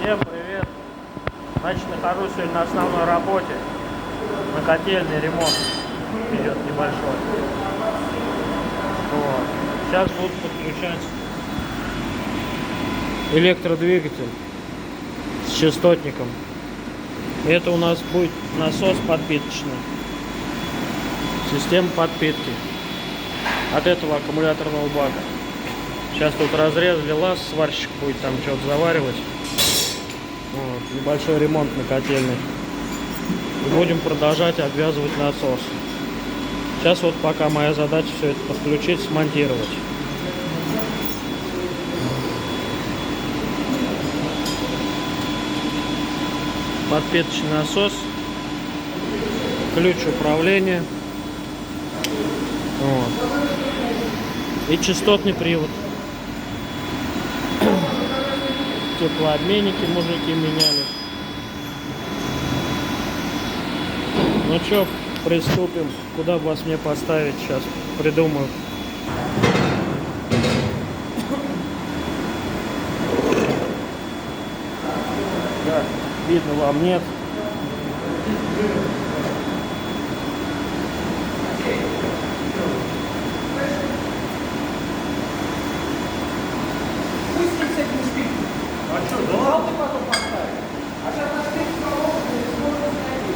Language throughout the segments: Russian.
Всем привет! Значит, нахожусь сегодня на основной работе. На котельный ремонт идет небольшой. Вот. Сейчас будут подключать электродвигатель с частотником. Это у нас будет насос подпиточный. Система подпитки от этого аккумуляторного бака. Сейчас тут разрезали лаз, сварщик будет там что-то заваривать. Вот, небольшой ремонт на котельной. И будем продолжать обвязывать насос. Сейчас вот пока моя задача все это подключить, смонтировать. Подпиточный насос, ключ управления, вот, и частотный привод. Теплообменники мужики меняли. Ну что, приступим. Куда бы вас мне поставить, сейчас придумаю. Да, видно вам, нет? А что, да? Ты потом поставишь. А сейчас на спину коробку не сможешь найти.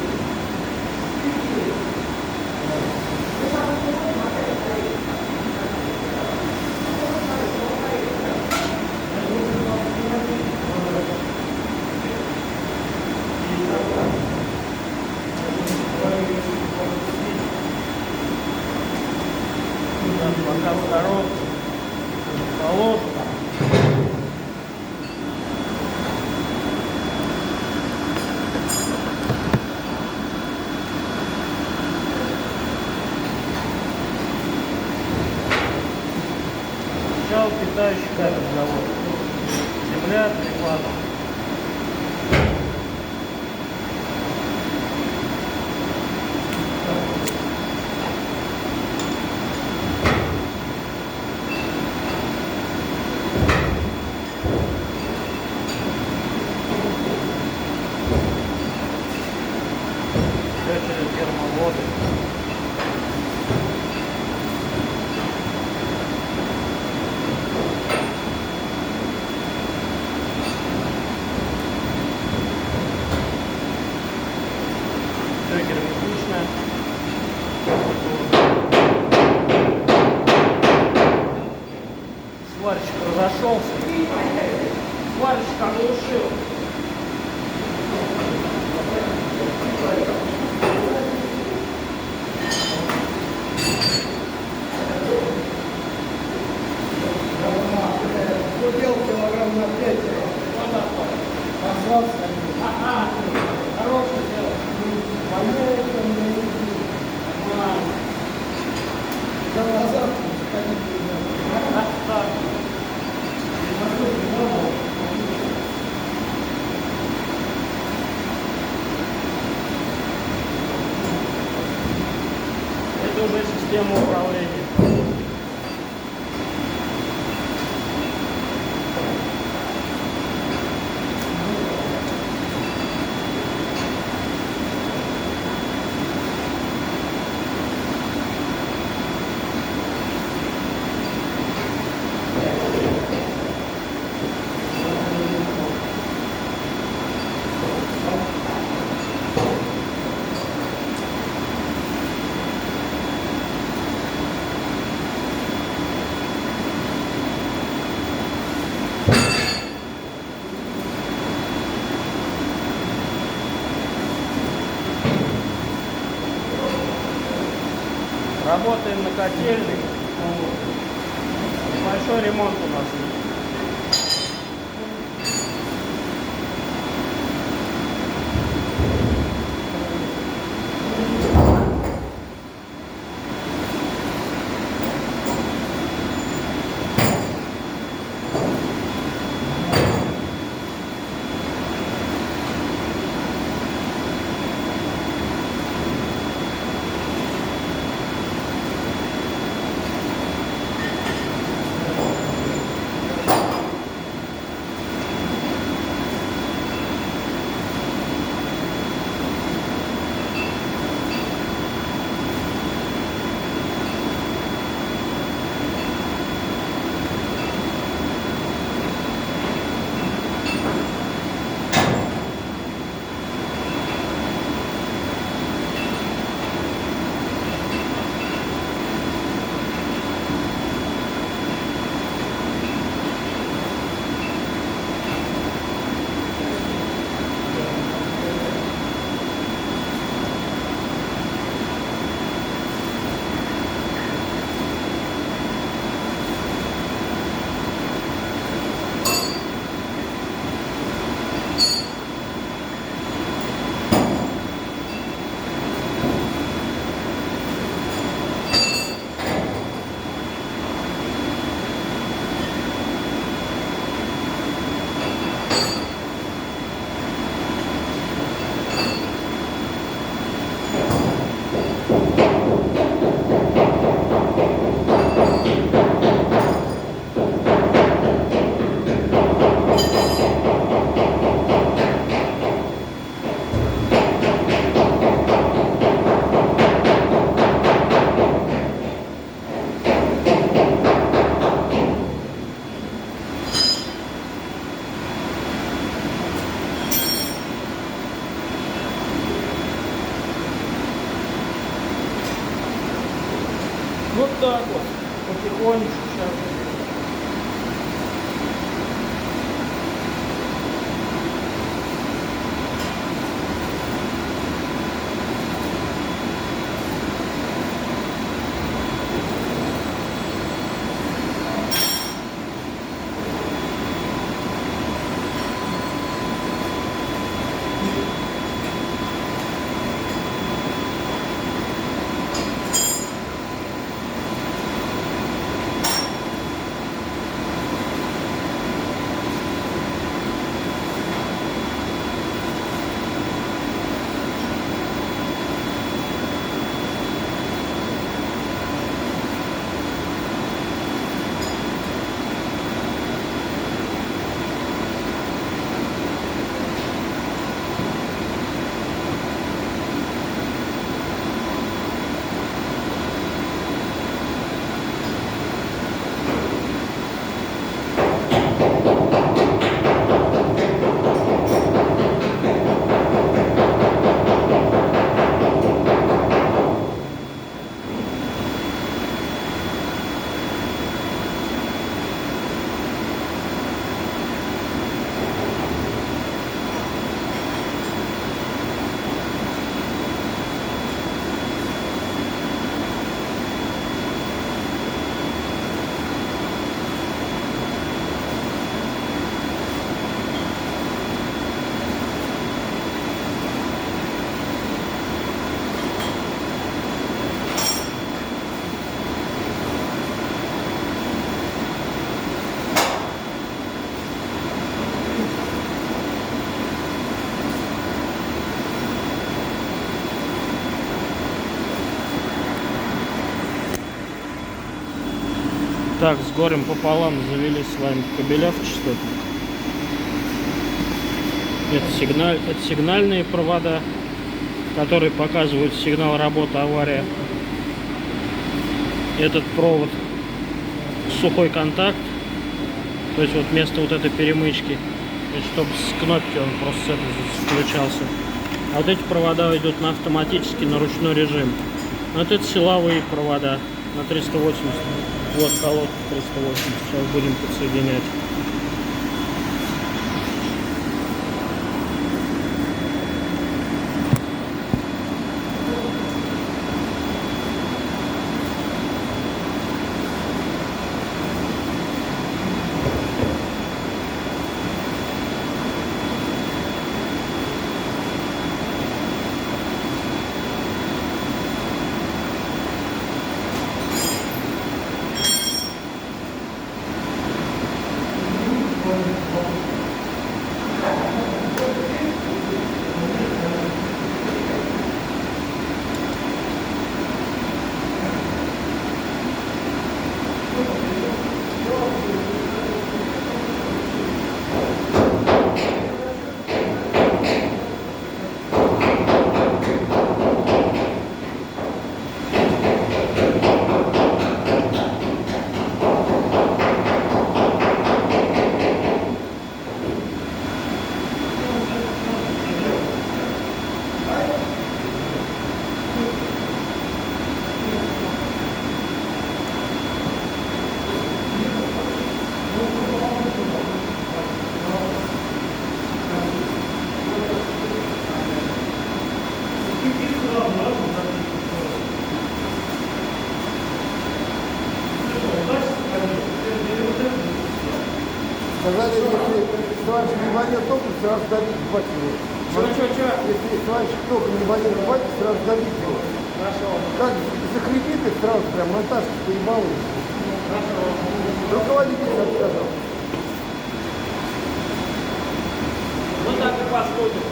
Пока в коробку положим. Сначала питающий кабель завод. Земля, приклада. Все через термоводы. Все герметично. Сварщик разошелся. Сварщик оглушил. Худел килограмм на 5. Что такое? Послался. Ага, хорошее дело. Воняет там на еду. Да назад сходить нельзя. Так. Это уже система управления. Работаем на котельной. Большой ремонт у нас. Так, с горем пополам завели с вами кабеля в частотник. Это сигнальные провода, которые показывают сигнал работы, авария. Этот провод сухой контакт, то есть вот вместо вот этой перемычки, чтобы с кнопки он просто с этой включался. А вот эти провода идут на автоматический, на ручной режим. Вот это силовые провода на 380. Вот колодка 380. Сейчас будем подсоединять. Сказали, если сварщик не варил током, сразу добить в баке. Если сварщик током не варил в баке, сразу добить его. Хорошо. Как закрепит их сразу, прям монтаж поебал. Хорошо. Руководитель отказал. Ну так и поступим.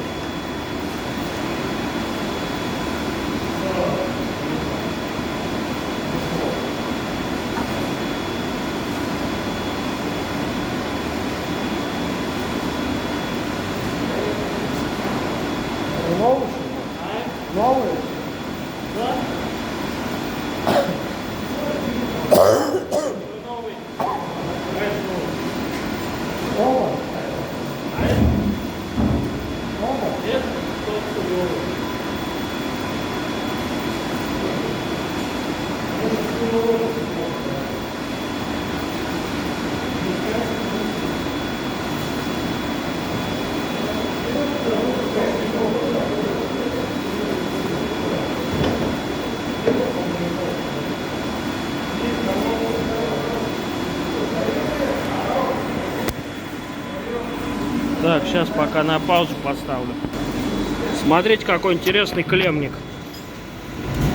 Новый? Новый? Да? Новый. Новый? А это? Новый? Это тот, что новый. Так, сейчас пока на паузу поставлю. Смотрите, какой интересный клеммник.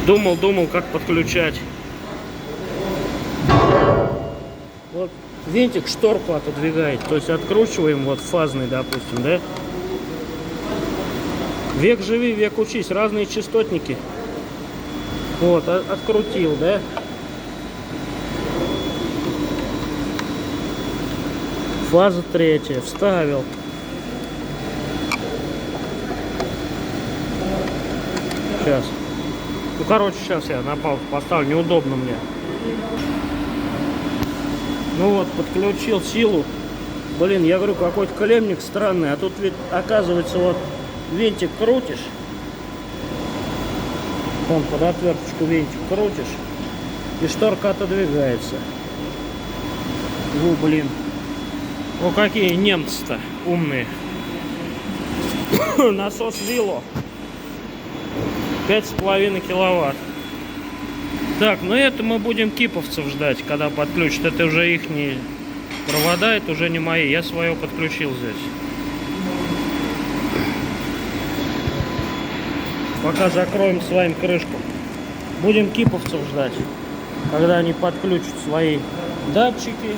Думал, как подключать. Вот винтик шторку отодвигает. То есть откручиваем, вот фазный, допустим, да? Век живи, век учись. Разные частотники. Вот, открутил, да? Фаза третья. Вставил. Сейчас. Ну, короче, сейчас я на паузу поставлю. Неудобно мне. Ну вот, подключил силу. Блин, я говорю, какой-то клеммник странный. А тут ведь, оказывается, вот винтик крутишь. Вон под отверточку винтик крутишь. И шторка отодвигается. Ну, блин. Ну, какие немцы-то умные. Насос Вило. 5,5 киловатт. Так, ну это мы будем киповцев ждать, когда подключат. Это уже их провода, это уже не мои. Я свое подключил здесь. Пока закроем с вами крышку. Будем киповцев ждать, когда они подключат свои датчики.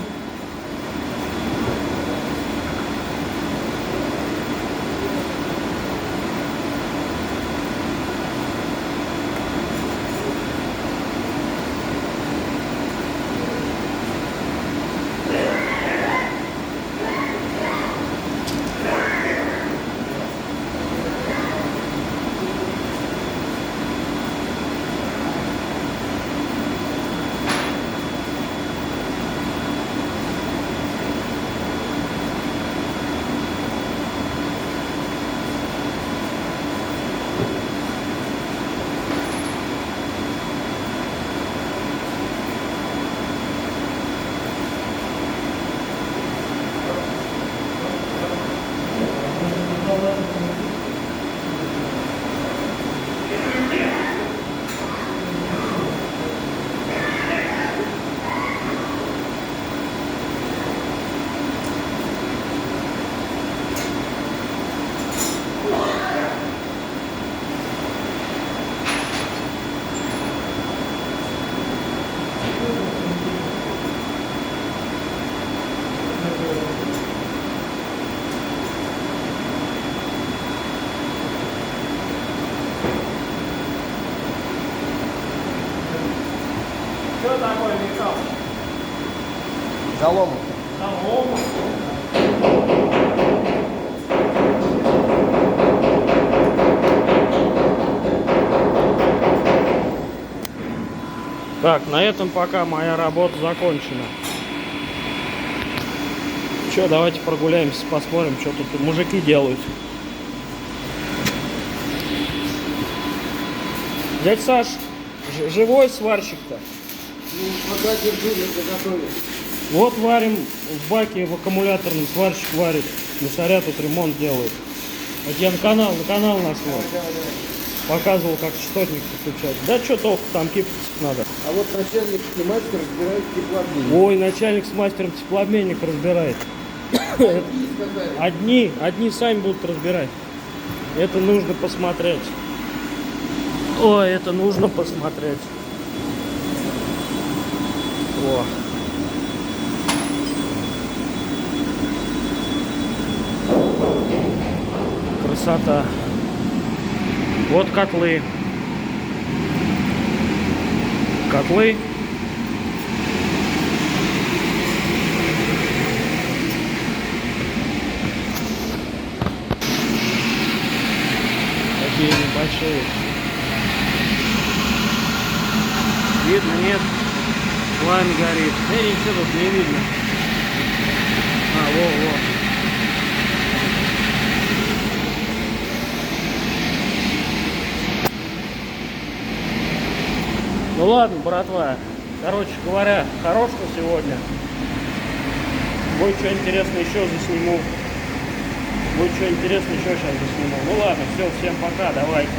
Солома. Солома. Так, на этом пока моя работа закончена. Че, давайте прогуляемся, посмотрим, что тут мужики делают. Дядь Саш, живой сварщик-то? Ну, пока держу, это готовит. Вот варим в баке, в аккумуляторном сварщик варит. Мусоря тут ремонт делают. Вот я на канал нашел. Показывал, как частотник подключать. Да что толку, там кипятить надо. А вот начальник и мастер разбирают теплообменник. Ой, начальник с мастером теплообменник разбирает. Сказали. Одни сами будут разбирать. Это нужно посмотреть. Ой, это нужно посмотреть. О. Красота. Вот котлы. Котлы. Такие небольшие. Видно, нет? Пламя горит. Ничего тут не видно. Во. Ну ладно, братва. Короче говоря, хорошего сегодня. Будет что интересное еще засниму. Будет что интересное еще сейчас засниму. Ну ладно, все, всем пока, давайте.